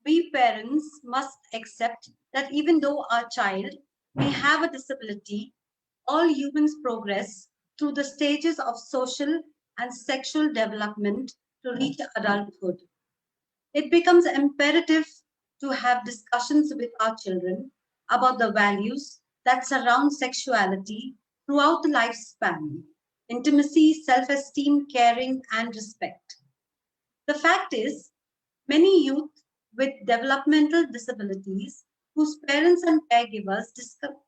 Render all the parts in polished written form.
we parents must accept that even though our child may have a disability, all humans progress through the stages of social and sexual development to reach adulthood. It becomes imperative to have discussions with our children about the values that surround sexuality throughout the lifespan: intimacy, self esteem, caring, and respect. The fact is, many youth with developmental disabilities whose parents and caregivers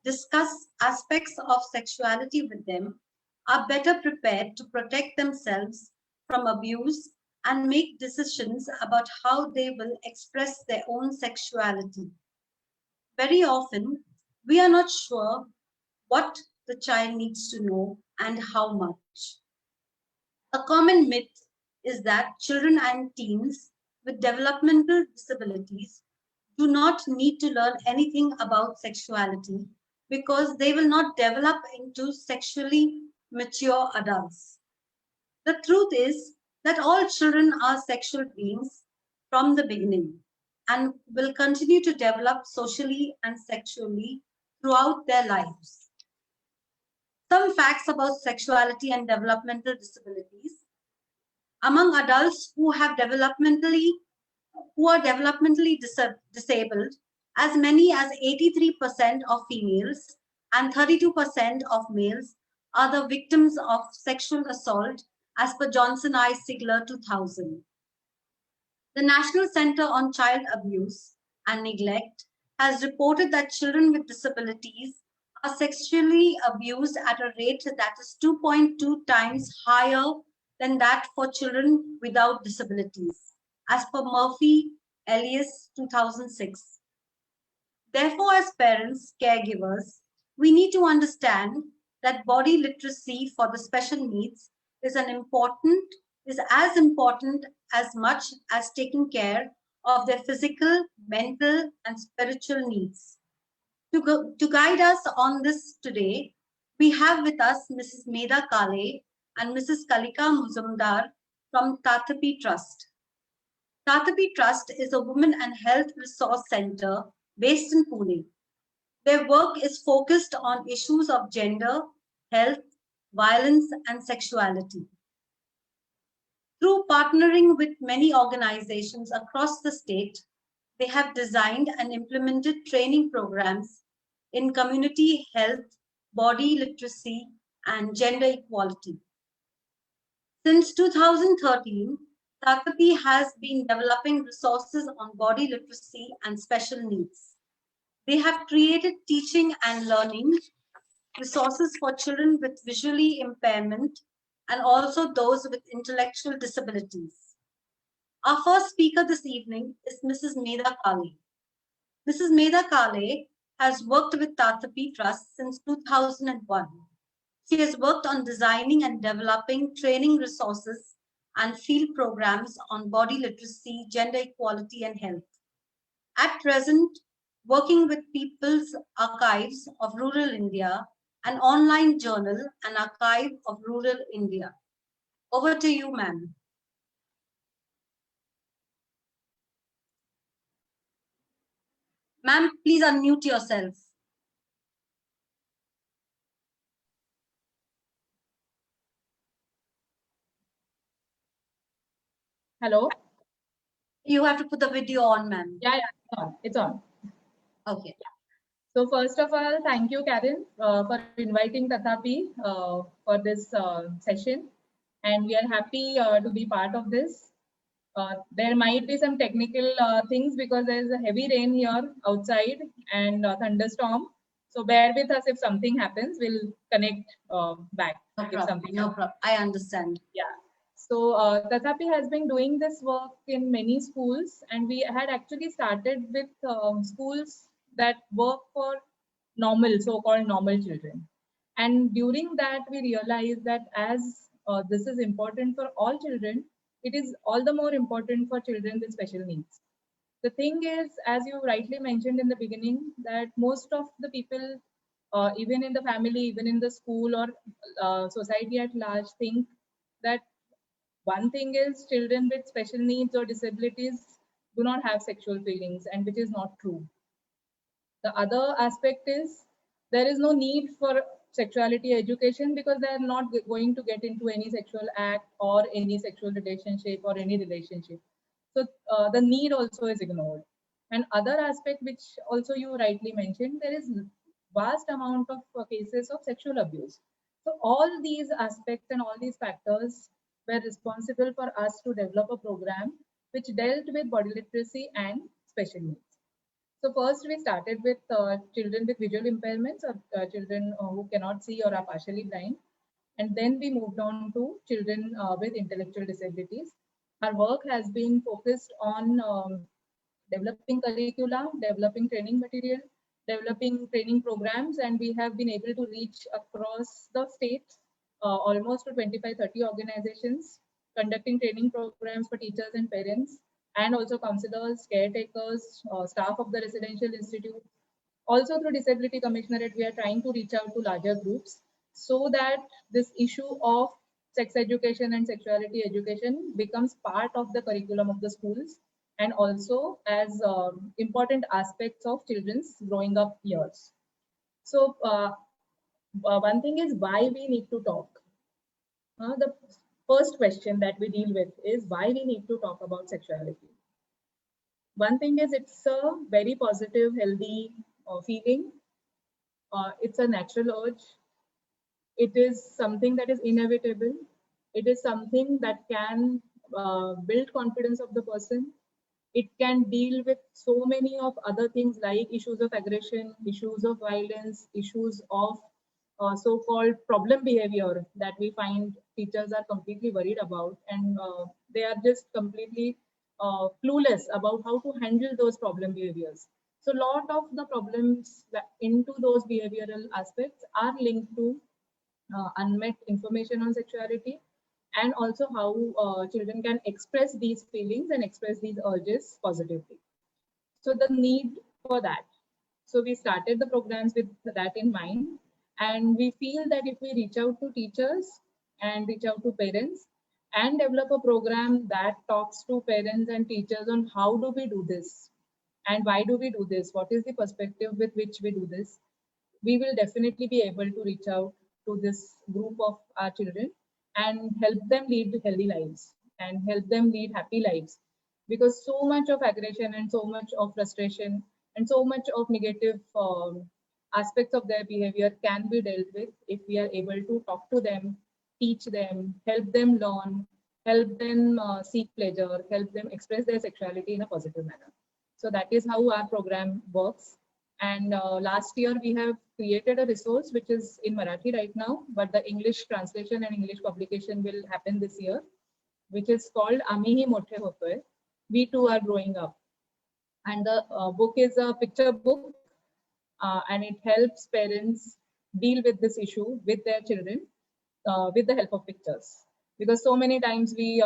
discuss aspects of sexuality with them are better prepared to protect themselves from abuse and make decisions about how they will express their own sexuality. Very often, we are not sure what the child needs to know and how much. A common myth is that children and teens with developmental disabilities do not need to learn anything about sexuality because they will not develop into sexually mature adults. The truth is that all children are sexual beings from the beginning and will continue to develop socially and sexually throughout their lives. Some facts about sexuality and developmental disabilities. Among adults who are developmentally disabled, as many as 83% of females and 32% of males are the victims of sexual assault as per Johnson I. Sigler 2000. The National Center on Child Abuse and Neglect has reported that children with disabilities are sexually abused at a rate that is 2.2 times higher than that for children without disabilities, as per Murphy Elias 2006. Therefore, as parents, caregivers, we need to understand that body literacy for the special needs is as important as much as taking care of their physical, mental, and spiritual needs. To guide us on this today, we have with us Mrs. Medha Kale and Mrs. Kalika Muzumdar from Tathapi Trust. Tathapi Trust is a women and health resource center based in Pune. Their work is focused on issues of gender, health, violence, and sexuality. Through partnering with many organizations across the state, they have designed and implemented training programs in community health, body literacy, and gender equality. Since 2013, Tathapi has been developing resources on body literacy and special needs. They have created teaching and learning resources for children with visually impairment and also those with intellectual disabilities. Our first speaker this evening is Mrs. Medha Kale. Mrs. Medha Kale has worked with Tathapi Trust since 2001. She has worked on designing and developing training resources and field programs on body literacy, gender equality, and health. At present, working with People's Archives of Rural India, an online journal and archive of rural India. Over to you, ma'am. Ma'am, please unmute yourself. Hello? You have to put the video on, ma'am. Yeah, it's on. It's on. Okay. So first of all, thank you, Karen, for inviting Tathapi for this session. And we are happy to be part of this. There might be some technical things because there is a heavy rain here outside and thunderstorm. So bear with us if something happens. We'll connect back. No problem. No problem. I understand. Yeah. So Tathapi has been doing this work in many schools, and we had actually started with schools that work for normal, so-called normal children. And during that, we realized that as this is important for all children, it is all the more important for children with special needs. The thing is, as you rightly mentioned in the beginning, that most of the people, even in the family, even in the school or society at large, think that one thing is children with special needs or disabilities do not have sexual feelings, and which is not true. The other aspect is there is no need for sexuality education because they are not going to get into any sexual act or any sexual relationship or any relationship. So the need also is ignored. And other aspect which also you rightly mentioned, there is vast amount of cases of sexual abuse. So all these aspects and all these factors were responsible for us to develop a program which dealt with body literacy and special needs. So first we started with children with visual impairments or children who cannot see or are partially blind. And then we moved on to children with intellectual disabilities. Our work has been focused on developing curricula, developing training material, developing training programs, and we have been able to reach across the state almost to 25-30 organizations, conducting training programs for teachers and parents, and also counselors, caretakers, staff of the residential institute. Also through Disability Commissionerate, we are trying to reach out to larger groups so that this issue of sex education and sexuality education becomes part of the curriculum of the schools and also as important aspects of children's growing up years. So one thing is why we need to talk. The first question that we deal with is why we need to talk about sexuality. One thing is it's a very positive, healthy feeling. It's a natural urge. It is something that is inevitable. It is something that can build confidence of the person. It can deal with so many of other things like issues of aggression, issues of violence, issues of so-called problem behavior that we find teachers are completely worried about, and they are just completely clueless about how to handle those problem behaviors. So a lot of the problems into those behavioral aspects are linked to unmet information on sexuality, and also how children can express these feelings and express these urges positively. So the need for that. So we started the programs with that in mind, and we feel that if we reach out to teachers and reach out to parents and develop a program that talks to parents and teachers on how do we do this and why do we do this, what is the perspective with which we do this, we will definitely be able to reach out to this group of our children and help them lead healthy lives and help them lead happy lives. Because so much of aggression and so much of frustration and so much of negative aspects of their behavior can be dealt with if we are able to talk to them, teach them, help them learn, help them seek pleasure, help them express their sexuality in a positive manner. So that is how our program works. And last year we have created a resource which is in Marathi right now, but the English translation and English publication will happen this year, which is called Amihi Mothe Hotoy. We too are growing up. And the book is a picture book, and it helps parents deal with this issue with their children with the help of pictures. Because so many times we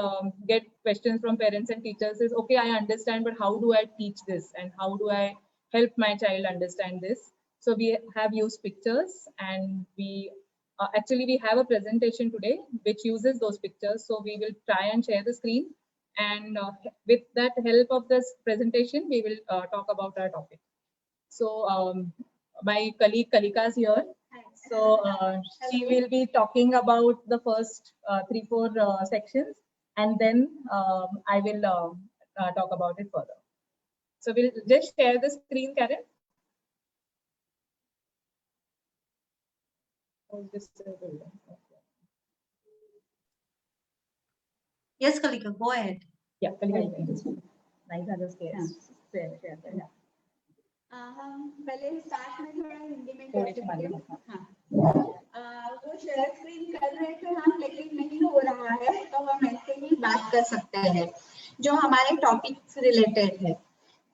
get questions from parents and teachers is, okay, I understand, but how do I teach this? And how do I help my child understand this? So we have used pictures, and we actually we have a presentation today which uses those pictures. So we will try and share the screen, and with that help of this presentation, we will talk about our topic. So my colleague Kalika is here. So she will be talking about the first 3-4 sections, and then I will talk about it further. So we'll just share the screen, Karen. Yes, Kalika, go ahead. Yeah, Kalika. Nice understand. हम पहले start में थोड़ा हिंदी में वो share screen कर रहे थे हम, लेकिन नहीं हो रहा है, तो हम ऐसे ही बात कर सकते हैं जो हमारे टॉपिक से रिलेटेड है।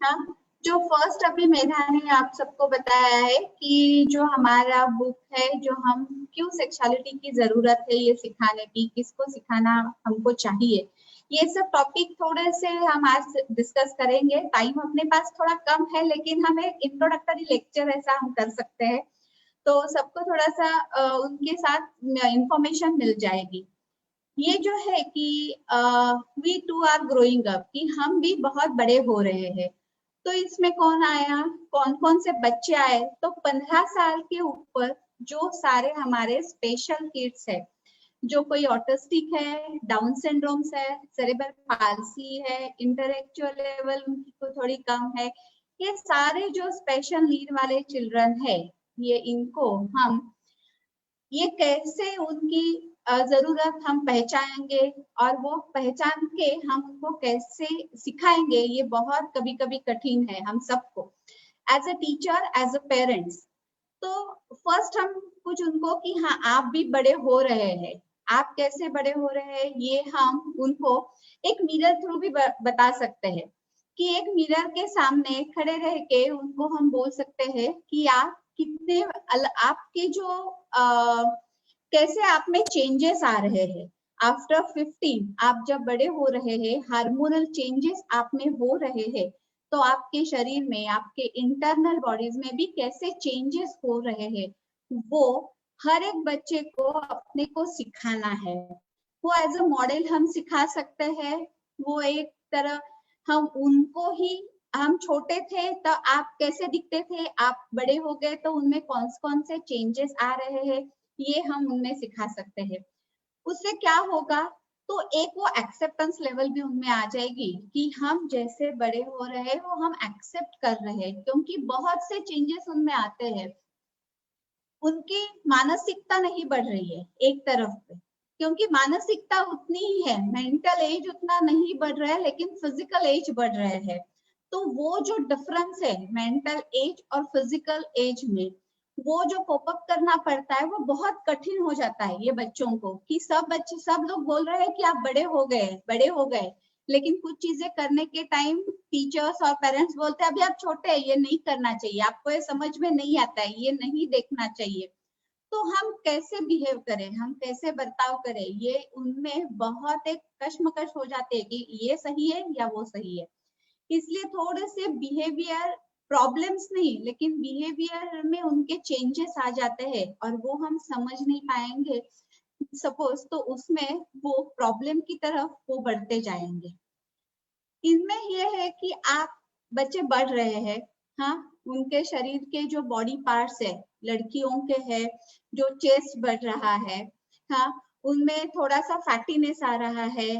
हाँ, जो फर्स्ट अभी मेधा ने आप सबको बताया है कि जो हमारा बुक है, जो हम क्यों सेक्सुअलिटी की जरूरत है ये सिखाने की, किसको सिखाना हमको चाहिए, ये सब टॉपिक थोड़े से हम आज डिस्कस करेंगे। टाइम अपने पास थोड़ा कम है, लेकिन हम एक इंट्रोडक्टरी लेक्चर ऐसा हम कर सकते हैं, तो सबको थोड़ा सा उनके साथ इंफॉर्मेशन मिल जाएगी। ये जो है कि we too are growing up, कि हम भी बहुत बड़े हो रहे हैं। तो इसमें कौन आया, कौन कौन से बच्चे आए? तो 15 साल के ऊपर जो सारे हमारे स्पेशल किड्स है, जो कोई ऑटिस्टिक है, डाउन सिंड्रोम्स है, सेरेब्रल पाल्सी है, इंटेलेक्चुअल लेवल उनकी को थोड़ी कम है, ये सारे जो स्पेशल नीड वाले चिल्ड्रन है, ये इनको हम ये कैसे उनकी जरूरत हम पहचानेंगे और वो पहचान के हम उनको कैसे सिखाएंगे, ये बहुत कभी कभी कठिन है हम सबको, as a teacher, as a parents. तो फर्स्ट हम कुछ उनको कि हाँ आप भी बड़े हो रहे हैं, आप कैसे बड़े हो रहे हैं ये हम उनको एक मिरर थ्रू भी बता सकते हैं, कि एक मिरर के सामने खड़े रह के उनको हम बोल सकते हैं कि आप कितने आपके जो कैसे आप में चेंजेस आ रहे हैं आफ्टर 15, आप जब बड़े हो रहे हैं, हार्मोनल चेंजेस आप में हो रहे हैं, तो आपके शरीर में, आपके इंटरनल बॉडीज में भी कैसे चेंजेस हो रहे हैं, वो हर एक बच्चे को अपने को सिखाना है। वो एज अ मॉडल हम सिखा सकते हैं। वो एक तरह हम उनको ही, हम छोटे थे तो आप कैसे दिखते थे, आप बड़े हो गए तो उनमें कौन से चेंजेस आ रहे हैं, ये हम उनमें सिखा सकते हैं। उससे क्या होगा, तो एक वो एक्सेप्टेंस लेवल भी उनमें आ जाएगी कि हम जैसे बड़े हो रहे हैं वो हम एक्सेप्ट कर रहे हैं, क्योंकि बहुत से चेंजेस उनमें आते हैं। उनकी मानसिकता नहीं बढ़ रही है एक तरफ पे, क्योंकि मानसिकता उतनी ही है, मेंटल एज उतना नहीं बढ़ रहा है, लेकिन फिजिकल एज बढ़ रहे हैं। तो वो जो डिफरेंस है मेंटल एज और फिजिकल एज में, वो जो कोप अप करना पड़ता है वो बहुत कठिन हो जाता है ये बच्चों को, कि सब बच्चे, सब लोग बोल रहे हैं कि आप बड़े हो गए, बड़े हो गए, लेकिन कुछ चीजें करने के टाइम टीचर्स और पेरेंट्स बोलते हैं अभी आप छोटे हैं, ये नहीं करना चाहिए, आपको ये समझ में नहीं आता है, ये नहीं देखना चाहिए। तो हम कैसे बिहेव करें, हम कैसे बर्ताव करें, ये उनमें बहुत एक कश्मकश हो जाते हैं कि ये सही है या वो सही है। इसलिए थोड़े से बिहेवियर प्रॉब्लम्स नहीं, लेकिन बिहेवियर में उनके चेंजेस आ जाते हैं और वो हम समझ नहीं पाएंगे सपोज, तो उसमें वो प्रॉब्लम की तरफ वो बढ़ते जाएंगे। इनमें ये है कि आप बच्चे बढ़ रहे हैं, हाँ, उनके शरीर के जो बॉडी पार्ट्स है, लड़कियों के है जो चेस्ट बढ़ रहा है, हाँ, उनमें थोड़ा सा फैटीनेस आ रहा है,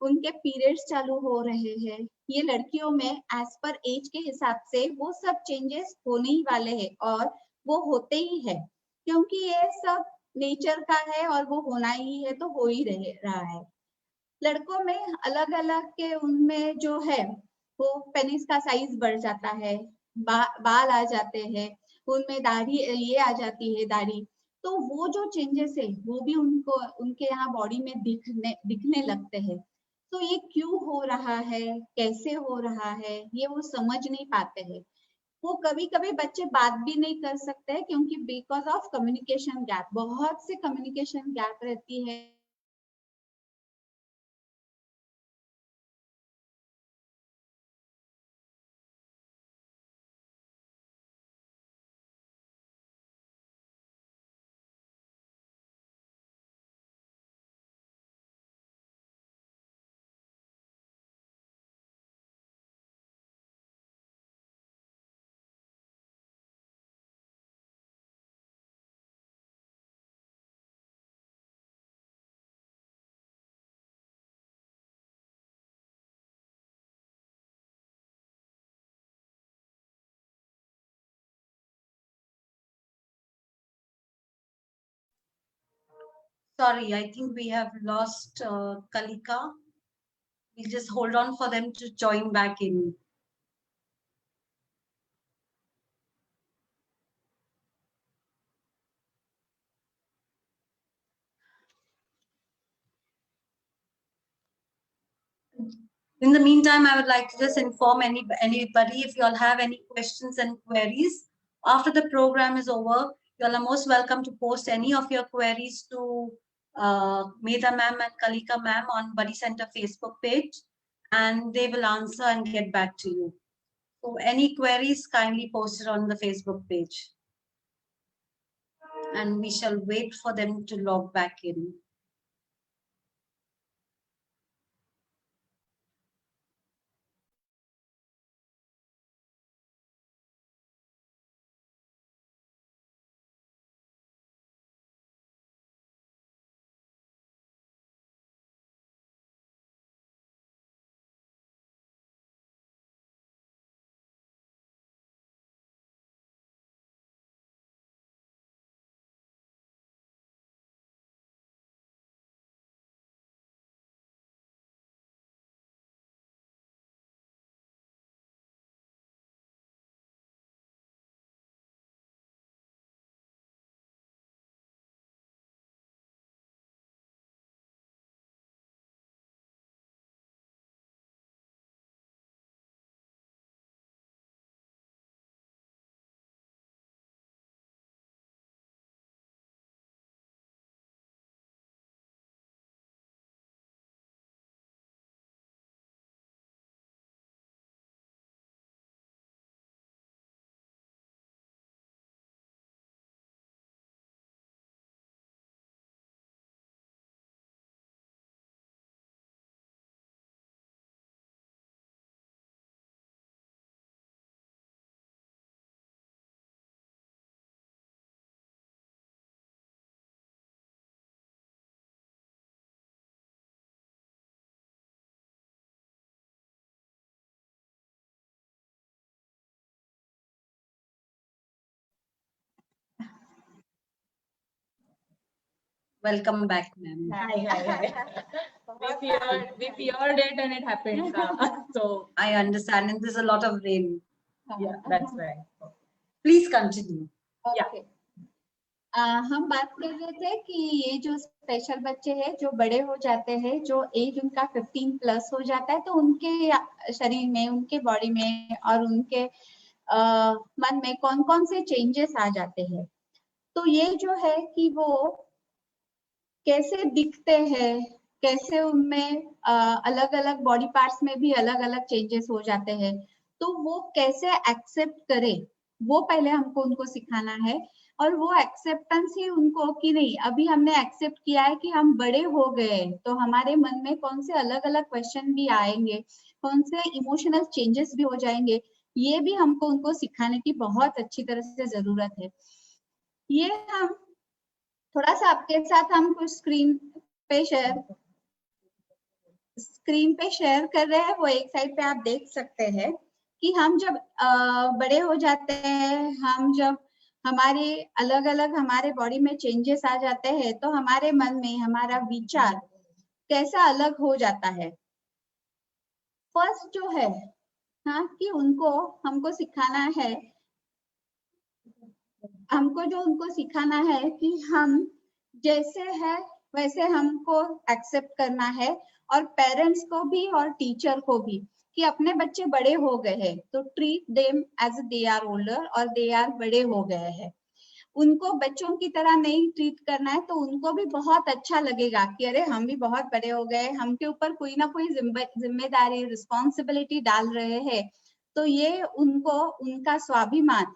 उनके पीरियड्स चालू हो रहे हैं, ये लड़कियों में एज पर एज के हिसाब से वो सब चेंजेस होने ही वाले हैं और वो होते ही है, क्योंकि ये सब नेचर का है और वो होना ही है, तो हो ही रहा है। लड़कों में अलग अलग के उनमें जो है वो पेनिस का साइज बढ़ जाता है, बाल आ जाते हैं, उनमें दाढ़ी ये आ जाती है दाढ़ी, तो वो जो चेंजेस है वो भी उनको उनके यहाँ बॉडी में दिखने लगते हैं। तो ये क्यों हो रहा है, कैसे हो रहा है, ये वो समझ नहीं पाते हैं। वो कभी कभी बच्चे बात भी नहीं कर सकते हैं, क्योंकि बिकॉज ऑफ कम्युनिकेशन गैप, बहुत से कम्युनिकेशन गैप रहती है। Sorry, I think we have lost Kalika. We'll just hold on for them to join back in. In the meantime, I would like to just inform anybody, if you all have any questions and queries, after the program is over, you all are most welcome to post any of your queries to Medha ma'am and Kalika ma'am on Buddy Center Facebook page, and they will answer and get back to you. So any queries, kindly post it on the Facebook page. And we shall wait for them to log back in. Welcome back, ma'am. Hi. We feared it and it happened. So I understand, and there's a lot of rain. yeah, that's right. Please continue. Okay. हम बात कर रहे थे कि ये जो special बच्चे हैं जो बड़े हो जाते हैं, जो एज उनका 15 प्लस हो जाता है, तो उनके शरीर में, उनके बॉडी में और उनके मन में कौन कौन से चेंजेस आ जाते हैं। तो ये जो है कि वो कैसे दिखते हैं, कैसे उनमें अलग अलग बॉडी पार्ट्स में भी अलग अलग चेंजेस हो जाते हैं, तो वो कैसे एक्सेप्ट करे, वो पहले हमको उनको सिखाना है। और वो एक्सेप्टेंस ही उनको कि नहीं, अभी हमने एक्सेप्ट किया है कि हम बड़े हो गए, तो हमारे मन में कौन से अलग अलग क्वेश्चन भी आएंगे, कौन से इमोशनल चेंजेस भी हो जाएंगे, ये भी हमको उनको सिखाने की बहुत अच्छी तरह से जरूरत है। ये हम थोड़ा सा आपके साथ हम कुछ स्क्रीन पे शेयर कर रहे हैं, वो एक साइड पे आप देख सकते हैं कि हम जब बड़े हो जाते हैं, हम जब हमारे अलग अलग हमारे बॉडी में चेंजेस आ जाते हैं, तो हमारे मन में हमारा विचार कैसा अलग हो जाता है। फर्स्ट जो है कि हमको सिखाना है कि हम जैसे है वैसे हमको एक्सेप्ट करना है, और पेरेंट्स को भी और टीचर को भी, कि अपने बच्चे बड़े हो गए हैं तो treat them as they are older, और दे आर बड़े हो गए हैं। उनको बच्चों की तरह नहीं ट्रीट करना है, तो उनको भी बहुत अच्छा लगेगा कि अरे हम भी बहुत बड़े हो गए, हमके ऊपर कोई ना कोई जिम्मेदारी, रिस्पॉन्सिबिलिटी डाल रहे हैं। तो ये उनको उनका स्वाभिमान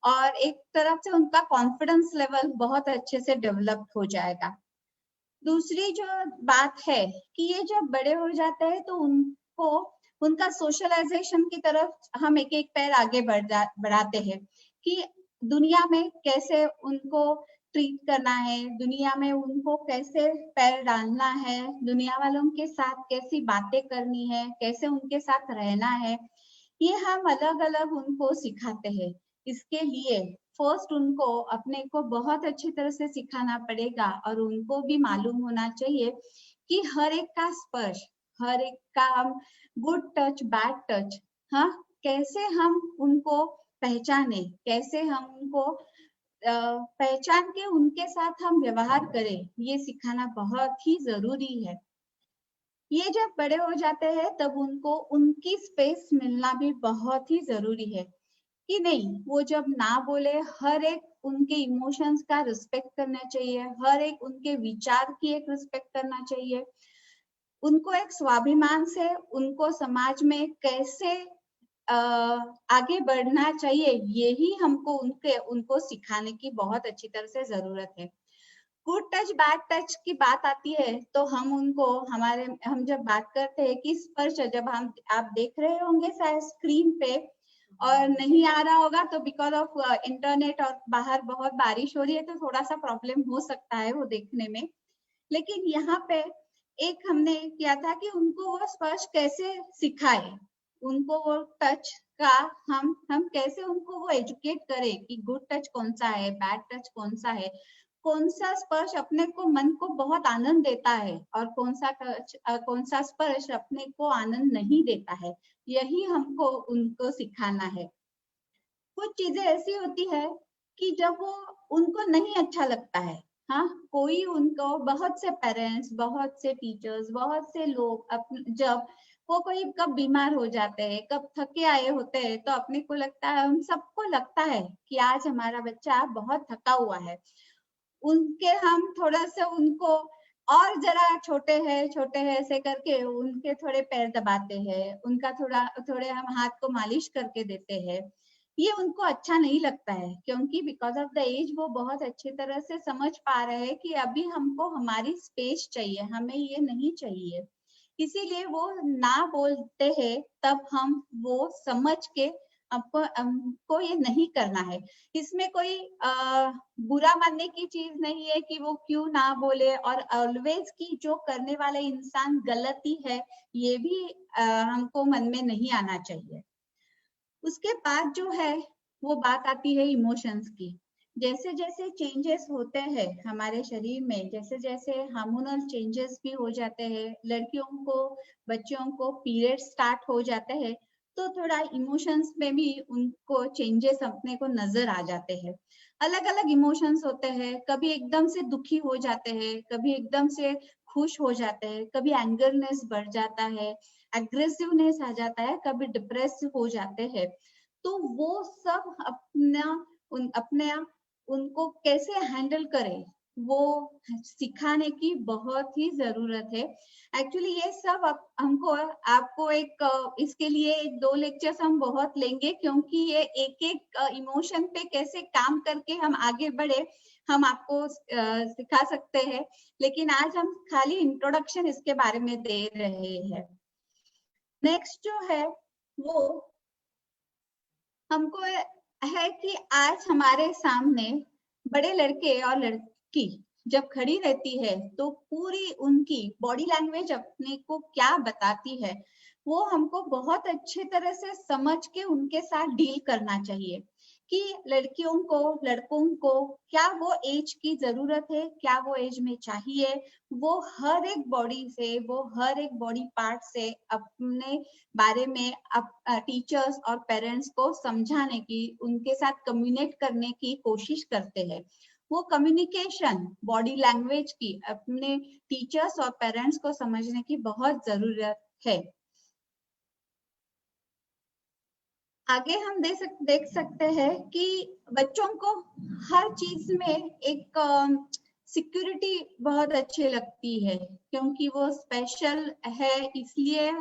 और एक तरफ से उनका कॉन्फिडेंस लेवल बहुत अच्छे से डेवलप हो जाएगा। दूसरी जो बात है कि ये जब बड़े हो जाते हैं तो उनको उनका सोशलाइजेशन की तरफ हम एक एक पैर आगे बढ़ाते हैं कि दुनिया में कैसे उनको ट्रीट करना है, दुनिया में उनको कैसे पैर डालना है, दुनिया वालों के साथ कैसी बातें करनी है, कैसे उनके साथ रहना है, ये हम अलग अलग उनको सिखाते हैं। इसके लिए फर्स्ट उनको अपने को बहुत अच्छी तरह से सिखाना पड़ेगा, और उनको भी मालूम होना चाहिए कि हर एक का स्पर्श, हर एक का हम गुड टच, बैड टच, कैसे हम उनको पहचाने, कैसे हम उनको पहचान के उनके साथ हम व्यवहार करें, ये सिखाना बहुत ही जरूरी है। ये जब बड़े हो जाते हैं तब उनको उनकी स्पेस मिलना भी बहुत ही जरूरी है कि नहीं, वो जब ना बोले, हर एक उनके इमोशंस का रिस्पेक्ट करना चाहिए, हर एक उनके विचार की एक रिस्पेक्ट करना चाहिए, उनको एक स्वाभिमान से उनको समाज में कैसे आगे बढ़ना चाहिए, यही हमको उनको सिखाने की बहुत अच्छी तरह से जरूरत है। गुड टच, बैड टच की बात आती है तो हम जब बात करते हैं कि स्पर्श, जब आप देख रहे होंगे शायद स्क्रीन पे और नहीं आ रहा होगा तो बिकॉज ऑफ इंटरनेट और बाहर बहुत बारिश हो रही है, तो थोड़ा सा प्रॉब्लम हो सकता है वो देखने में। लेकिन यहाँ पे एक हमने किया था कि उनको वो स्पर्श कैसे सिखाए, उनको वो टच का हम कैसे उनको वो एजुकेट करें कि गुड टच कौन सा है, बैड टच कौन सा है, कौन सा स्पर्श अपने को मन को बहुत आनंद देता है और कौन सा स्पर्श अपने को आनंद नहीं देता है, यही हमको उनको सिखाना है। कुछ चीजें ऐसी होती है कि जब वो उनको नहीं अच्छा लगता है, कोई उनको, बहुत से पेरेंट्स, बहुत से टीचर्स, बहुत से लोग जब वो कोई कब बीमार हो जाते हैं, कब थके आए होते हैं, तो अपने को लगता है, हम सबको लगता है कि आज हमारा बच्चा बहुत थका हुआ है, उनके हम थोड़ा सा उनको और जरा छोटे हैं ऐसे करके उनके थोड़े पैर दबाते हैं, उनका थोड़े हम हाथ को मालिश करके देते हैं। ये उनको अच्छा नहीं लगता है, क्योंकि बिकॉज ऑफ द एज वो बहुत अच्छी तरह से समझ पा रहे हैं कि अभी हमको हमारी स्पेस चाहिए, हमें ये नहीं चाहिए, इसीलिए वो ना बोलते हैं। तब हम वो समझ के हमको ये नहीं करना है। इसमें कोई बुरा मानने की चीज नहीं है कि वो क्यों ना बोले, और ऑलवेज की जो करने वाले इंसान गलती है, ये भी हमको मन में नहीं आना चाहिए। उसके बाद जो है वो बात आती है इमोशंस की। जैसे जैसे चेंजेस होते हैं हमारे शरीर में, जैसे जैसे हार्मोनल चेंजेस भी हो जाते हैं, लड़कियों को, बच्चों को पीरियड स्टार्ट हो जाते हैं, तो थोड़ा इमोशंस में भी उनको चेंजेस अपने को नजर आ जाते हैं। अलग अलग इमोशंस होते हैं, कभी एकदम से दुखी हो जाते हैं, कभी एकदम से खुश हो जाते हैं, कभी एंगरनेस बढ़ जाता है, एग्रेसिवनेस आ जाता है, कभी डिप्रेस हो जाते हैं। तो वो सब अपने उनको कैसे हैंडल करें, वो सिखाने की बहुत ही जरूरत है। एक्चुअली ये सब हमको आपको एक इसके लिए 2 लेक्चर्स हम बहुत लेंगे, क्योंकि ये एक एक इमोशन पे कैसे काम करके हम आगे बढ़े हम आपको सिखा सकते हैं, लेकिन आज हम खाली इंट्रोडक्शन इसके बारे में दे रहे हैं। नेक्स्ट जो है वो हमको है कि आज हमारे सामने बड़े लड़के और लड़की जब खड़ी रहती है तो पूरी उनकी बॉडी लैंग्वेज अपने को क्या बताती है, वो हमको बहुत अच्छी तरह से समझ के उनके साथ डील करना चाहिए कि लड़कियों को, लड़कों को क्या वो एज की जरूरत है, क्या वो एज में चाहिए। वो हर एक बॉडी से, वो हर एक बॉडी पार्ट से अपने बारे में टीचर्स और पेरेंट्स को समझाने की, उनके साथ कम्युनिकेट करने की कोशिश करते हैं। वो कम्युनिकेशन बॉडी लैंग्वेज की अपने टीचर्स और पेरेंट्स को समझने की बहुत जरूरत है। आगे हम देख सकते हैं कि बच्चों को हर चीज में एक सिक्योरिटी बहुत अच्छी लगती है, क्योंकि वो स्पेशल है, इसलिए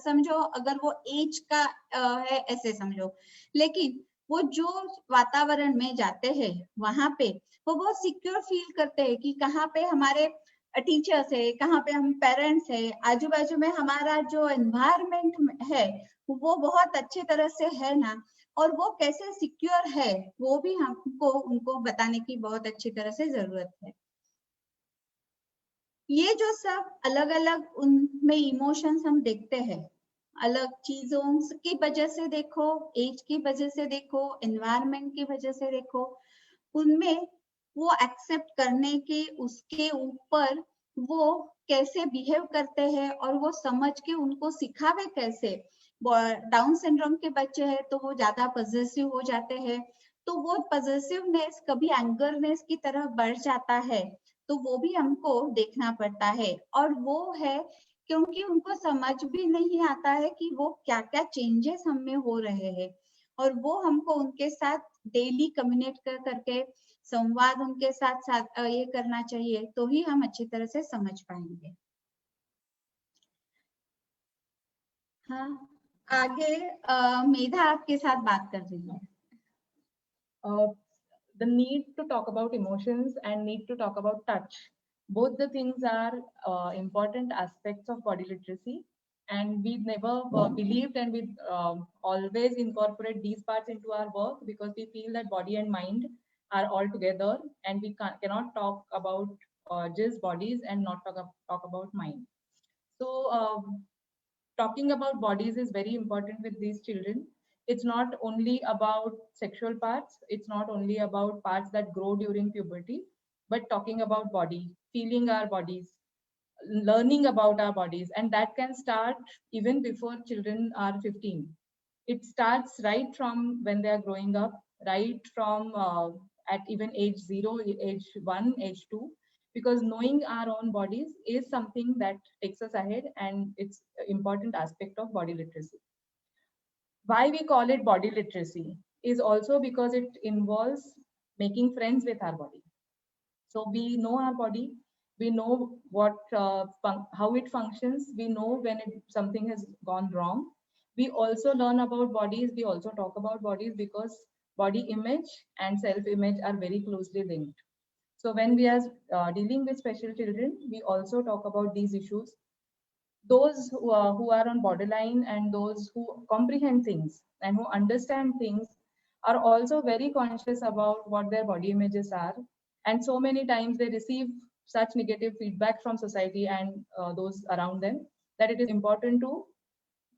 समझो अगर वो एज का है ऐसे समझो। लेकिन वो जो वातावरण में जाते हैं वहां पे वो बहुत सिक्योर फील करते हैं कि कहाँ पे हमारे टीचर्स है, कहाँ पे हम पेरेंट्स है, आजू बाजू में हमारा जो एनवायरमेंट है वो बहुत अच्छे तरह से है ना, और वो कैसे सिक्योर है वो भी हमको उनको बताने की बहुत अच्छी तरह से जरूरत है। ये जो सब अलग अलग उनमें इमोशंस हम देखते हैं, अलग चीजों की वजह से देखो, एज की वजह से देखो, एनवायरमेंट की वजह से देखो, उनमें वो एक्सेप्ट करने के, उसके ऊपर वो कैसे बिहेव करते हैं और वो समझ के उनको सिखावे कैसे। डाउन सिंड्रोम के बच्चे हैं तो वो ज्यादा पॉजेसिव हो जाते हैं, तो वो पॉजेसिवनेस कभी एंगरनेस की तरह बढ़ जाता है, तो वो भी हमको देखना पड़ता है। और वो है क्योंकि उनको समझ भी नहीं आता है कि वो क्या क्या चेंजेस हम में हो रहे हैं, और वो हमको उनके साथ डेली कम्युनिकेट करके संवाद उनके साथ साथ ये करना चाहिए, तो ही हम अच्छी तरह से समझ पाएंगे। हाँ, आगे मेधा आपके साथ बात कर रही है। The need to talk about emotions and need to talk about touch. Both the things are important aspects of body literacy, and we never believed, and we always incorporate these parts into our work because we feel that body and mind are all together, and we cannot talk about just bodies and not talk about mind. So talking about bodies is very important with these children. It's not only about sexual parts, it's not only about parts that grow during puberty, but talking about body, feeling our bodies, learning about our bodies. And that can start even before children are 15. It starts right from when they are growing up, right from at even age 0, age 1, age 2, because knowing our own bodies is something that takes us ahead, and it's an important aspect of body literacy. Why we call it body literacy is also because it involves making friends with our body. So we know our body, we know how it functions, we know when something has gone wrong. We also learn about bodies, we also talk about bodies because body image and self-image are very closely linked. So when we are dealing with special children, we also talk about these issues. Those who are on borderline and those who comprehend things and who understand things are also very conscious about what their body images are. And so many times they receive such negative feedback from society and those around them that it is important to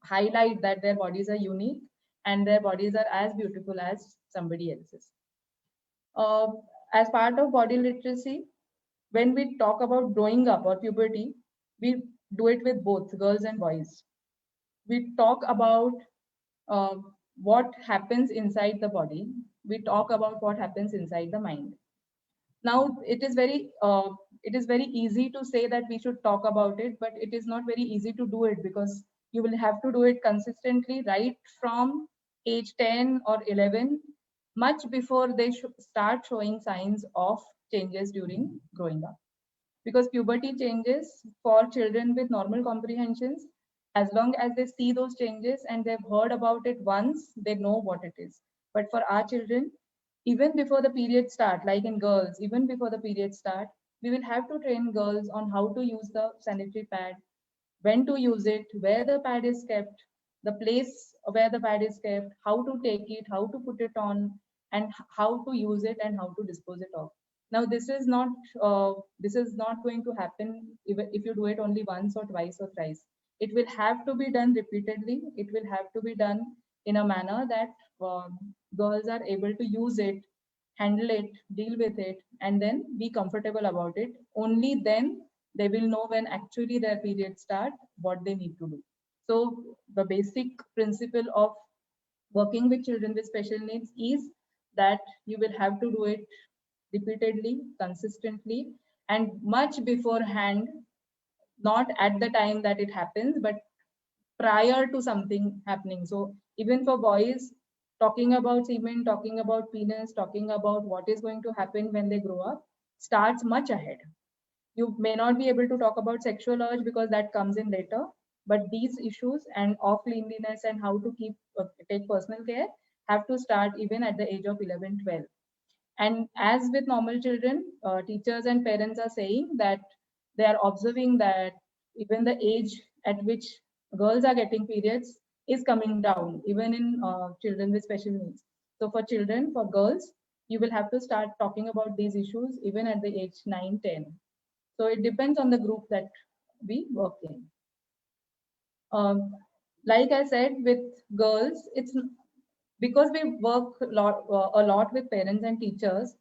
highlight that their bodies are unique and their bodies are as beautiful as somebody else's. As part of body literacy, when we talk about growing up or puberty, we do it with both girls and boys. We talk about uh, what happens inside the body. We talk about what happens inside the mind. Now, it is very easy to say that we should talk about it, but it is not very easy to do it because you will have to do it consistently right from age 10 or 11, much before they start showing signs of changes during growing up. Because puberty changes for children with normal comprehensions, as long as they see those changes and they've heard about it once, they know what it is. But for our children, even before the period start, like in girls, even before the period start, we will have to train girls on how to use the sanitary pad, when to use it, where the pad is kept, the place where the pad is kept, how to take it, how to put it on, and how to use it and how to dispose it of. Now, this is not going to happen if you do it only once or twice or thrice. It will have to be done repeatedly. It will have to be done in a manner that girls are able to use it, handle it, deal with it, and then be comfortable about it. Only then they will know when actually their periods start, what they need to do. So the basic principle of working with children with special needs is that you will have to do it repeatedly, consistently, and much beforehand, not at the time that it happens, but prior to something happening. So even for boys, talking about semen, talking about penis, talking about what is going to happen when they grow up starts much ahead. You may not be able to talk about sexual urge because that comes in later, but these issues and of cleanliness and how to take personal care have to start even at the age of 11, 12. And as with normal children, teachers and parents are saying that they are observing that even the age at which girls are getting periods is coming down, even in children with special needs. So for children, for girls, you will have to start talking about these issues even at the age 9, 10. So it depends on the group that we work in. Like I said, with girls, it's because we work a lot with parents and teachers.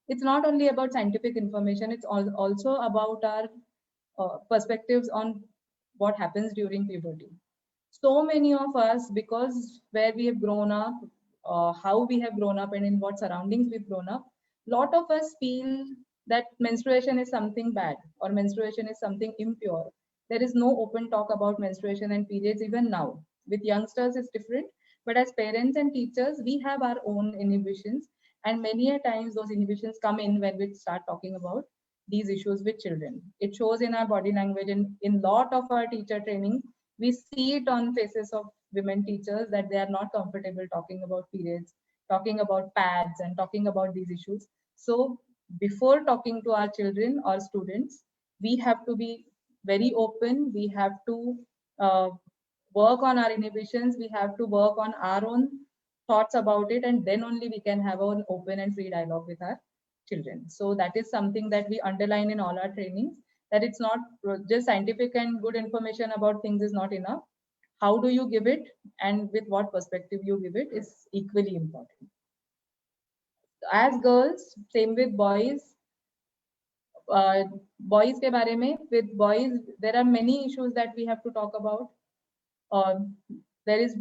It's not only about scientific information; it's also about our perspectives on what happens during puberty. So many of us, because where we have grown up, how we have grown up, and in what surroundings we've grown up, lot of us feel that menstruation is something bad or menstruation is something impure. There is no open talk about menstruation and periods even now. With youngsters, it's different. But as parents and teachers, we have our own inhibitions, and many a times those inhibitions come in when we start talking about these issues with children. It shows in our body language and in lot of our teacher trainings. We see it on faces of women teachers that they are not comfortable talking about periods, talking about pads, and talking about these issues. So before talking to our children or students, we have to be very open. We have to uh, work on our inhibitions. We have to work on our own thoughts about it, and then only we can have an open and free dialogue with our children. So that is something that we underline in all our trainings, that it's not just scientific and good information about things is not enough. How do you give it and with what perspective you give it is equally important. As girls, same with boys. Boys के बारे में, with boys there are many issues that we have to talk about. There is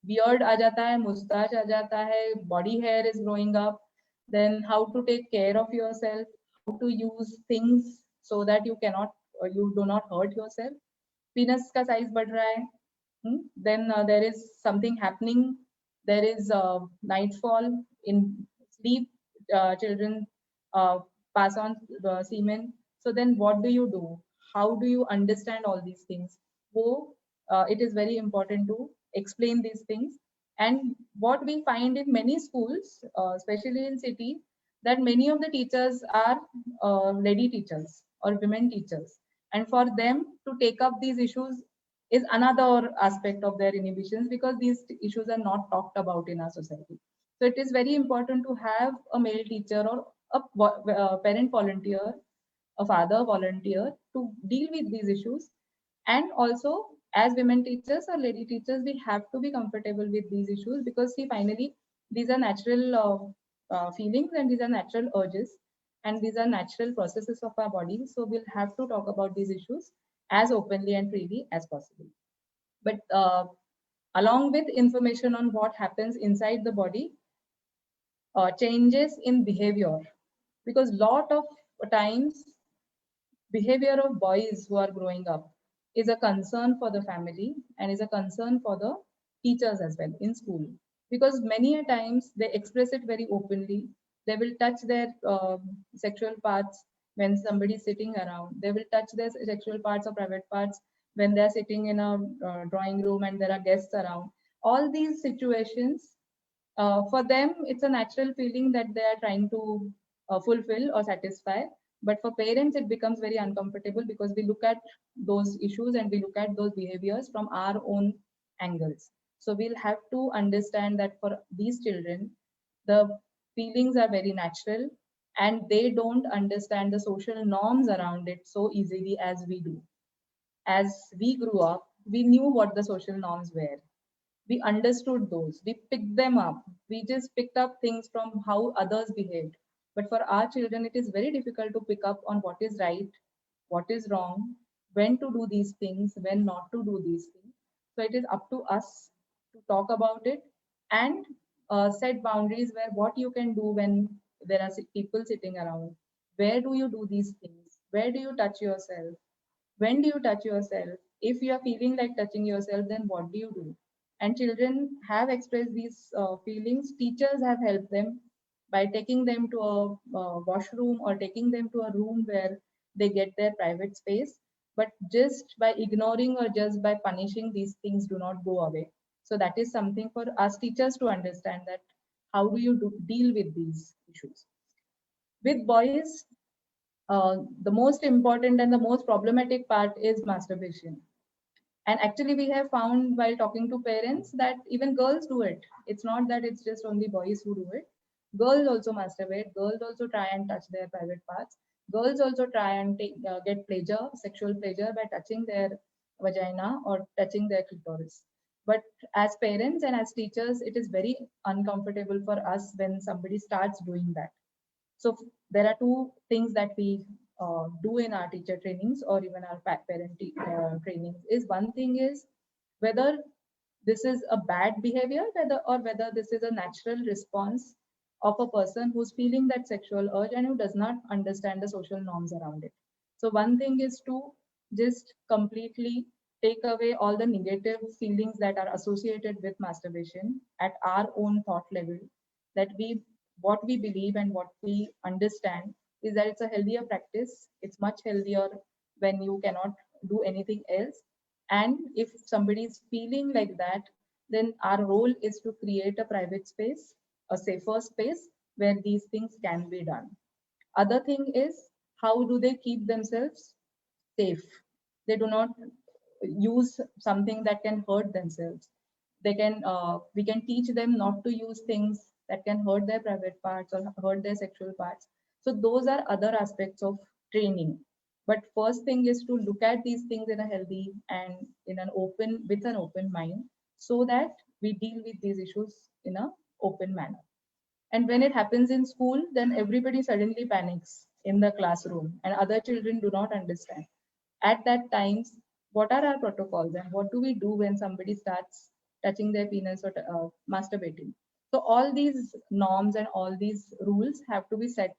beard आ जाता है, mustache आ जाता है, body hair is growing up. Then how to take care of yourself, how to use things so that you do not hurt yourself. Penis का size बढ़ रहा है. Then there is something happening. There is nightfall in sleep. Children pass on the semen. So then what do you do? How do you understand all these things? So it is very important to explain these things. And what we find in many schools, especially in cities, that many of the teachers are lady teachers or women teachers. And for them to take up these issues is another aspect of their inhibitions, because these issues are not talked about in our society. So it is very important to have a male teacher or a parent volunteer, a father volunteer to deal with these issues. And also, as women teachers or lady teachers, we have to be comfortable with these issues, because see, finally, these are natural feelings, and these are natural urges, and these are natural processes of our body. So we'll have to talk about these issues as openly and freely as possible. But along with information on what happens inside the body, changes in behavior, because lot of times behavior of boys who are growing up is a concern for the family and is a concern for the teachers as well in school, because many a times they express it very openly. They will touch their sexual parts when somebody is sitting around. They will touch their sexual parts or private parts when they're sitting in a drawing room and there are guests around. All these situations, for them, it's a natural feeling that they are trying to fulfill or satisfy. But for parents, it becomes very uncomfortable because we look at those issues and we look at those behaviors from our own angles. So we'll have to understand that for these children, the feelings are very natural and they don't understand the social norms around it so easily as we do. As we grew up, we knew what the social norms were. We understood those, we picked them up, we just picked up things from how others behaved. But for our children, it is very difficult to pick up on what is right, what is wrong, when to do these things, when not to do these things. So it is up to us to talk about it and set boundaries where what you can do when there are people sitting around. Where do you do these things? Where do you touch yourself? When do you touch yourself? If you are feeling like touching yourself, then what do you do? And children have expressed these feelings. Teachers have helped them by taking them to a washroom or taking them to a room where they get their private space. But just by ignoring or just by punishing, these things do not go away. So that is something for us teachers to understand, that how do you deal with these issues. With boys, the most important and the most problematic part is masturbation. And actually, we have found while talking to parents that even girls do it. It's not that it's just only boys who do it. Girls also masturbate. Girls also try and touch their private parts. Girls also try and get pleasure, sexual pleasure, by touching their vagina or touching their clitoris. But as parents and as teachers, it is very uncomfortable for us when somebody starts doing that. So there are two things that we do in our teacher trainings or even our parent trainings. Is one thing is whether this is a bad behavior, whether this is a natural response of a person who's feeling that sexual urge and who does not understand the social norms around it. So one thing is to just completely take away all the negative feelings that are associated with masturbation at our own thought level, that what we believe and what we understand is that it's a healthier practice. It's much healthier when you cannot do anything else. And if somebody is feeling like that, then our role is to create a private space, a safer space where these things can be done. Other thing is, how do they keep themselves safe? They do not use something that can hurt themselves. We can teach them not to use things that can hurt their private parts or hurt their sexual parts. So those are other aspects of training. But first thing is to look at these things in a healthy and with an open mind, so that we deal with these issues in a open manner. And when it happens in school, then everybody suddenly panics in the classroom and other children do not understand. At that times, what are our protocols and what do we do when somebody starts touching their penis or masturbating? So all these norms and all these rules have to be set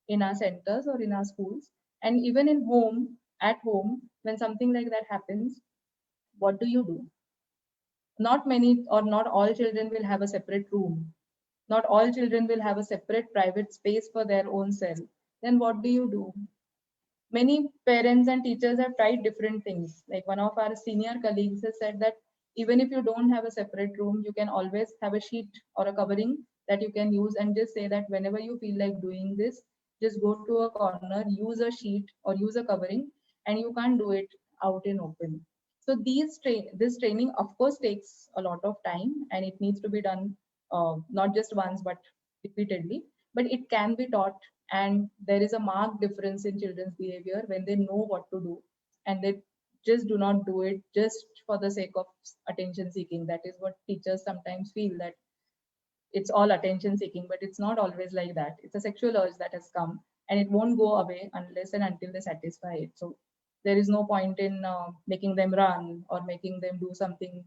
in our centers or in our schools. And even at home, when something like that happens, what do you do? Not many or not all children will have a separate room. Not all children will have a separate private space for their own self. Then what do you do? Many parents and teachers have tried different things. Like one of our senior colleagues has said that even if you don't have a separate room, you can always have a sheet or a covering that you can use, and just say that whenever you feel like doing this, just go to a corner, use a sheet or use a covering, and you can't do it out in open. So this training of course takes a lot of time and it needs to be done not just once but repeatedly, but it can be taught, and there is a marked difference in children's behavior when they know what to do and they just do not do it just for the sake of attention seeking. That is what teachers sometimes feel, that it's all attention seeking, but it's not always like that. It's a sexual urge that has come, and it won't go away unless and until they satisfy it. So there is no point in making them run or making them do something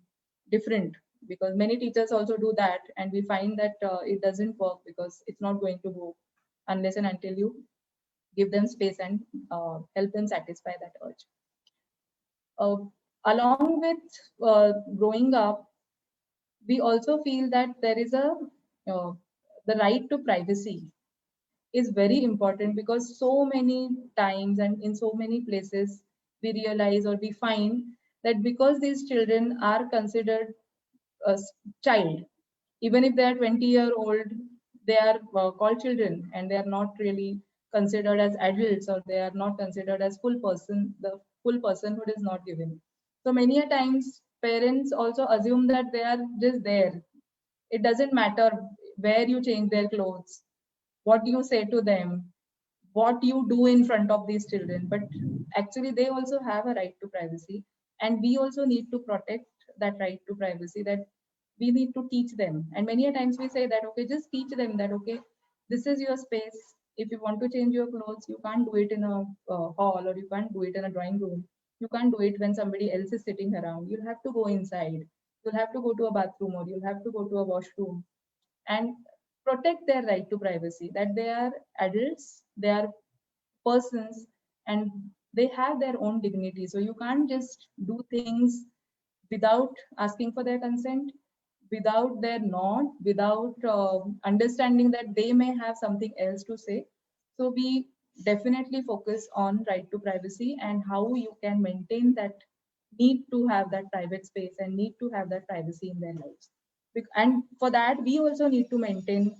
different, because many teachers also do that, and we find that it doesn't work because it's not going to go unless and until you give them space and help them satisfy that urge. Along with growing up, we also feel that there is the right to privacy is very important, because so many times and in so many places we realize or we find that because these children are considered a child, even if they are 20-year-old, they are called children, and they are not really considered as adults, or they are not considered as full person. The full personhood is not given. So many a times parents also assume that they are just there. It doesn't matter where you change their clothes, what you say to them, what you do in front of these children, but actually they also have a right to privacy, and we also need to protect that right to privacy, that we need to teach them. And many a times we say that, okay, just teach them that, okay, this is your space. If you want to change your clothes, you can't do it in a hall, or you can't do it in a drawing room. You can't do it when somebody else is sitting around. You'll have to go inside. You'll have to go to a bathroom, or you'll have to go to a washroom, and protect their right to privacy, that they are adults, they are persons, and they have their own dignity. So you can't just do things without asking for their consent, without their nod, without understanding that they may have something else to say. So we definitely focus on right to privacy and how you can maintain that need to have that private space and need to have that privacy in their lives. And for that, we also need to maintain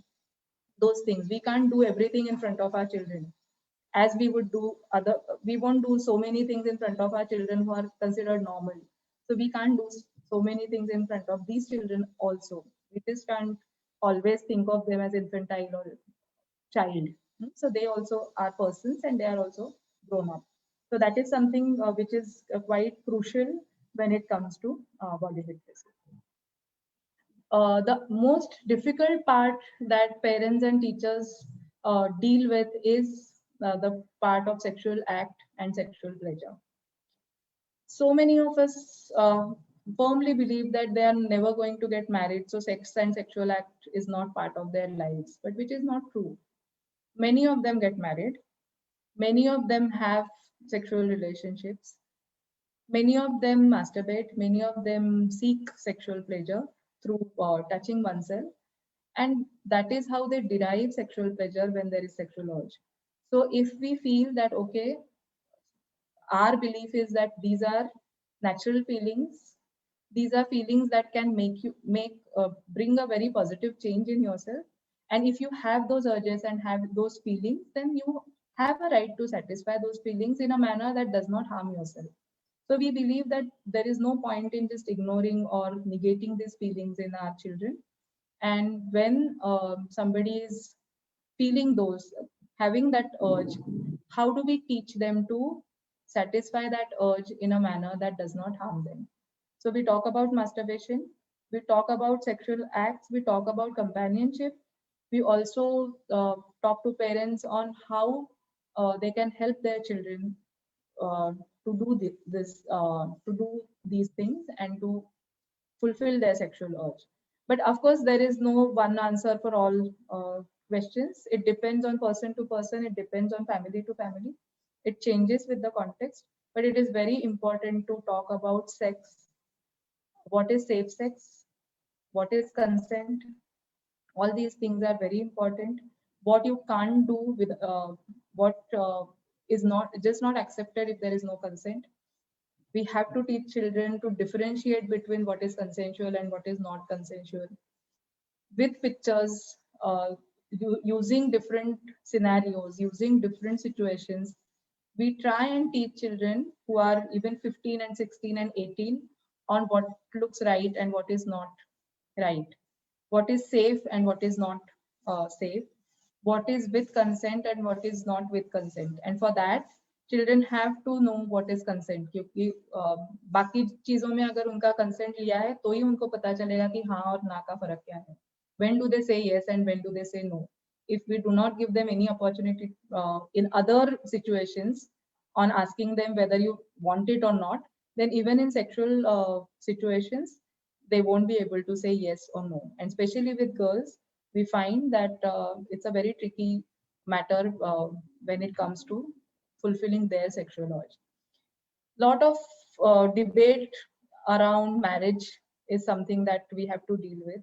those things. We can't do everything in front of our children as we would do other. We won't do so many things in front of our children who are considered normal. So we can't do so many things in front of these children also. We just can't always think of them as infantile or child. So they also are persons, and they are also grown up. So that is something which is quite crucial when it comes to body literacy. The most difficult part that parents and teachers deal with is the part of sexual act and sexual pleasure. So many of us firmly believe that they are never going to get married, so sex and sexual act is not part of their lives, but which is not true. Many of them get married, many of them have sexual relationships, many of them masturbate, many of them seek sexual pleasure through touching oneself, and that is how they derive sexual pleasure when there is sexual urge. So if we feel that, okay, our belief is that these are natural feelings, these are feelings that can bring a very positive change in yourself, and if you have those urges and have those feelings, then you have a right to satisfy those feelings in a manner that does not harm yourself. So we believe that there is no point in just ignoring or negating these feelings in our children. And when somebody is feeling those, having that urge, how do we teach them to satisfy that urge in a manner that does not harm them? So we talk about masturbation, we talk about sexual acts, we talk about companionship. We also talk to parents on how they can help their children to do to do these things and to fulfill their sexual urge. But of course, there is no one answer for all questions. It depends on person to person. It depends on family to family. It changes with the context. But it is very important to talk about sex. What is safe sex? What is consent? All these things are very important. What you can't do with what is not accepted if there is no consent. We have to teach children to differentiate between what is consensual and what is not consensual. With pictures, using different scenarios, using different situations, we try and teach children who are even 15 and 16 and 18 on what looks right and what is not right, what is safe and what is not safe, what is with consent and what is not with consent. And for that, children have to know what is consent, क्योंकि बाकी चीजों में अगर उनका consent लिया है तो ही उनको पता चलेगा कि हाँ और ना का फर्क क्या है. When do they say yes and when do they say no? If we do not give them any opportunity in other situations on asking them whether you want it or not, then even in sexual situations, they won't be able to say yes or no. And especially with girls, we find that it's a very tricky matter when it comes to fulfilling their sexual urge. Lot of debate around marriage is something that we have to deal with,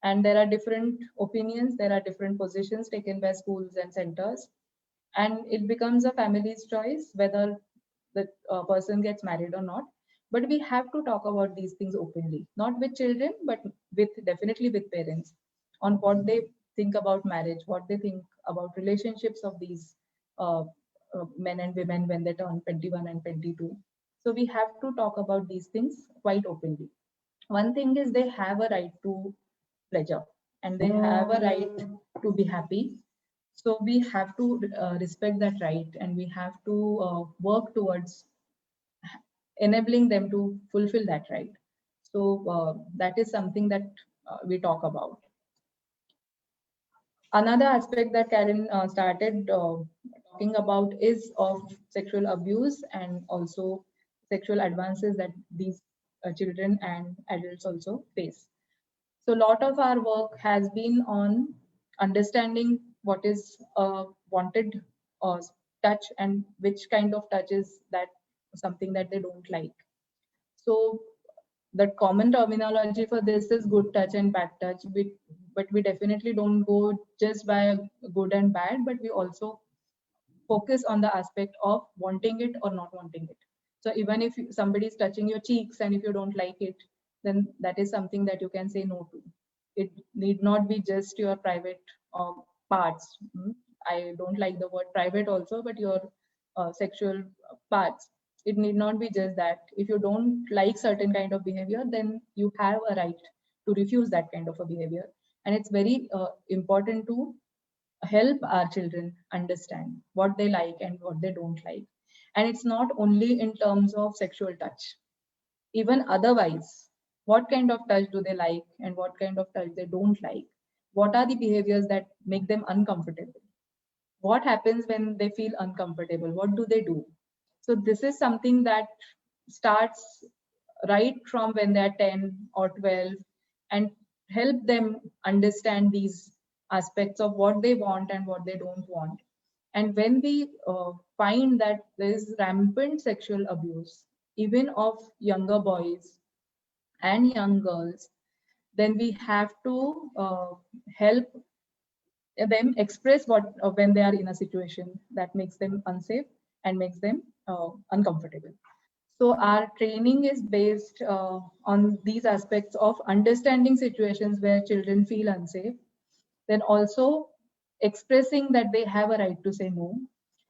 and there are different opinions, there are different positions taken by schools and centers, and it becomes a family's choice whether the person gets married or not. But we have to talk about these things openly, not with children but with definitely with parents, on what they think about marriage, what they think about relationships of these men and women when they turn 21 and 22. So we have to talk about these things quite openly. One thing is they have a right to pleasure and they have a right to be happy. So we have to respect that right, and we have to work towards enabling them to fulfill that right. So that is something that we talk about. Another aspect that Karen started talking about is of sexual abuse and also sexual advances that these children and adults also face. So a lot of our work has been on understanding what is wanted touch and which kind of touch is that something that they don't like. So the common terminology for this is good touch and bad touch, but we definitely don't go just by good and bad, but we also focus on the aspect of wanting it or not wanting it. So even if somebody is touching your cheeks and if you don't like it, then that is something that you can say no to. It need not be just your private parts. I don't like the word private also, but your sexual parts. It need not be just that. If you don't like certain kind of behavior, then you have a right to refuse that kind of a behavior. And it's very important to help our children understand what they like and what they don't like. And it's not only in terms of sexual touch, even otherwise, what kind of touch do they like and what kind of touch they don't like? What are the behaviors that make them uncomfortable? What happens when they feel uncomfortable? What do they do? So this is something that starts right from when they're 10 or 12 and help them understand these aspects of what they want and what they don't want. And when we find that there is rampant sexual abuse, even of younger boys and young girls, then we have to help them express what when they are in a situation that makes them unsafe and makes them uncomfortable. So our training is based on these aspects of understanding situations where children feel unsafe, then also expressing that they have a right to say no,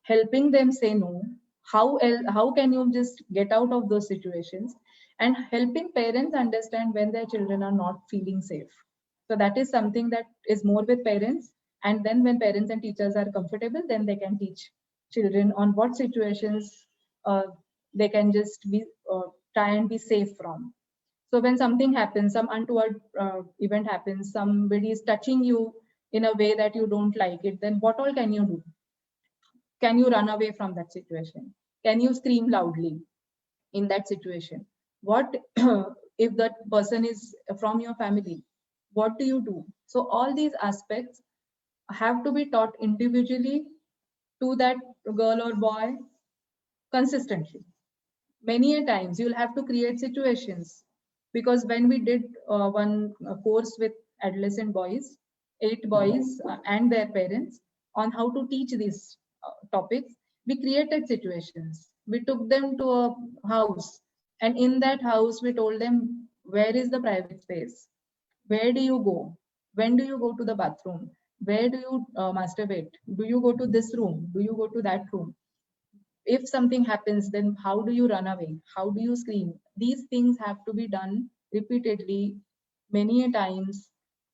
helping them say no, how can you just get out of those situations, and helping parents understand when their children are not feeling safe. So that is something that is more with parents, and then when parents and teachers are comfortable, then they can teach children on what situations they can just be try and be safe from. So when something happens, some untoward event happens, somebody is touching you in a way that you don't like it, then what all can you do? Can you run away from that situation? Can you scream loudly in that situation? What if that person is from your family? What do you do? So all these aspects have to be taught individually to that girl or boy consistently. Many a times you'll have to create situations, because when we did one course with adolescent boys, 8 boys and their parents, on how to teach these topics, we created situations. We took them to a house, and in that house we told them, where is the private space, where do you go, when do you go to the bathroom, where do you masturbate, do you go to this room, do you go to that room, if something happens, then how do you run away, how do you scream? These things have to be done repeatedly, many a times,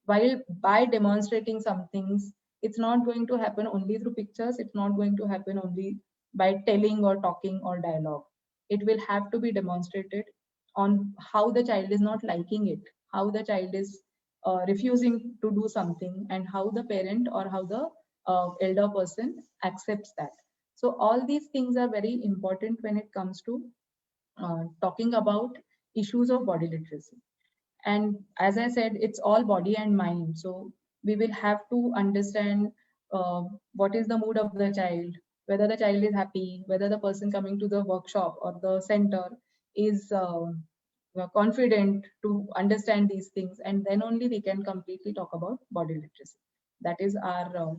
while by demonstrating some things. It's not going to happen only through pictures, it's not going to happen only by telling or talking or dialogue. It will have to be demonstrated on how the child is not liking it, how the child is refusing to do something, and how the parent or how the elder person accepts that. So all these things are very important when it comes to talking about issues of body literacy. And as I said, it's all body and mind. So we will have to understand what is the mood of the child, whether the child is happy, whether the person coming to the workshop or the center is confident to understand these things, and then only we can completely talk about body literacy. That is our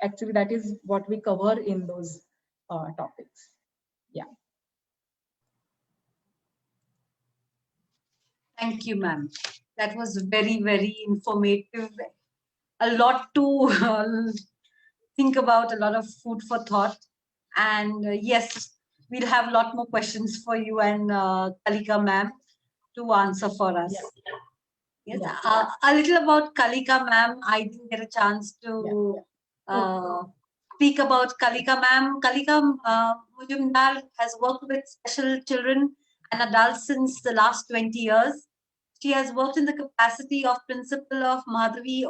actually that is what we cover in those topics. Yeah. Thank you, ma'am. That was very, very informative. A lot to think about, a lot of food for thought. And yes, we'll have a lot more questions for you and Kalika ma'am to answer for us. Yes, a little about Kalika ma'am. I didn't get a chance to speak about Kalika ma'am. Kalika Mujumdar has worked with special children and adults since the last 20 years. She has worked in the capacity of principal of Madhavi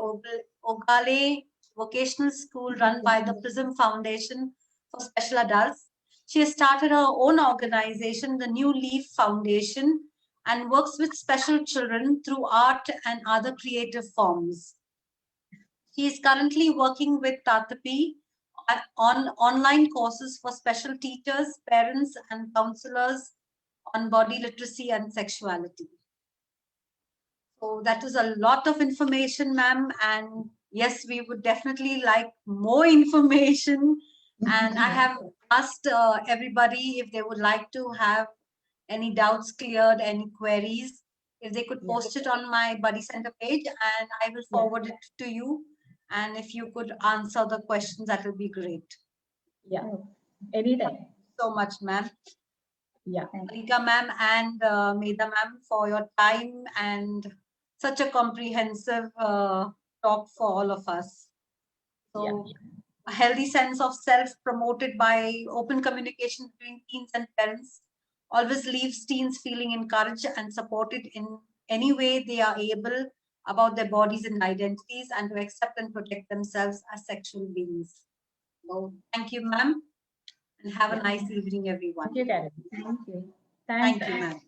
Ogale Vocational School run by the Prism Foundation for Special Adults. She has started her own organization, the New Leaf Foundation, and works with special children through art and other creative forms. She is currently working with Tatapi on online courses for special teachers, parents, and counselors on body literacy and sexuality. So that was a lot of information, ma'am. And yes, we would definitely like more information. And I have asked everybody if they would like to have any doubts cleared, any queries, if they could post it on my Buddy Center page, and I will forward it to you. And if you could answer the questions, that would be great. Yeah, anytime. Thank you so much, ma'am. Yeah. Kalika ma'am and Medha ma'am for your time and such a comprehensive talk for all of us. So a healthy sense of self promoted by open communication between teens and parents always leaves teens feeling encouraged and supported in any way they are able about their bodies and identities, and to accept and protect themselves as sexual beings. So thank you, ma'am, and have a nice evening, everyone. Thank you, Karen. Thank you. Thank you, ma'am.